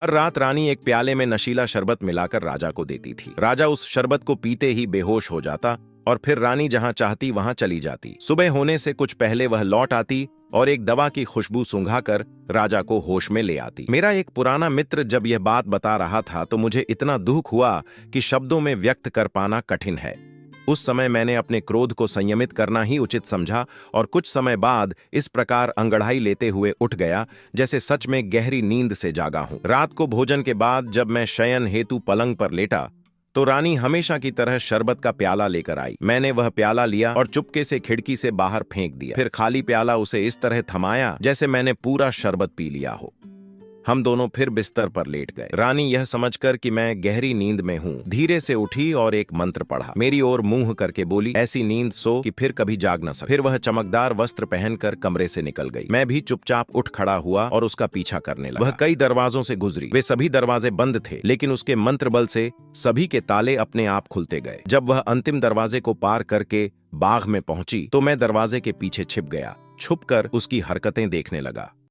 हर रात रानी एक प्याले में नशीला शरबत मिलाकर राजा को देती थी। राजा उस शरबत को पीते ही बेहोश हो जाता और फिर रानी जहां चाहती वहां चली जाती। सुबह होने से कुछ पहले वह लौट आती और एक दवा की खुशबू सूंघाकर राजा को होश में ले आती। मेरा एक पुराना मित्र जब यह बात बता रहा था तो मुझे इतना दुख हुआ कि शब्दों में व्यक्त कर पाना कठिन है। उस समय मैंने अपने क्रोध को संयमित करना ही उचित समझा और कुछ समय बाद इस प्रकार अंगड़ाई लेते हुए उठ गया जैसे सच में गहरी नींद से जागा हूं। रात को भोजन के बाद जब मैं शयन हेतु पलंग पर लेटा तो रानी हमेशा की तरह शरबत का प्याला लेकर आई। मैंने वह प्याला लिया और चुपके से खिड़की से बाहर फेंक दिया। फिर खाली प्याला उसे इस तरह थमाया जैसे मैंने पूरा शरबत पी लिया हो। हम दोनों फिर बिस्तर पर लेट गए। रानी यह समझकर कि मैं गहरी नींद में हूं, धीरे से उठी और एक मंत्र पढ़ा। मेरी ओर मुंह करके बोली, ऐसी नींद सो कि फिर कभी जाग न सके। फिर वह चमकदार वस्त्र पहनकर कमरे से निकल गई। मैं भी चुपचाप उठ खड़ा हुआ और उसका पीछा करने लगा। वह कई दरवाजों से गुजरी। वे सभी दरवाजे बंद थे, लेकिन उसके मंत्र बल से सभी के ताले अपने आप खुलते गए। जब वह अंतिम दरवाजे को पार करके बाग में पहुंची तो मैं दरवाजे के पीछे छिप गया। छुपकर उसकी हरकतें देखने लगा।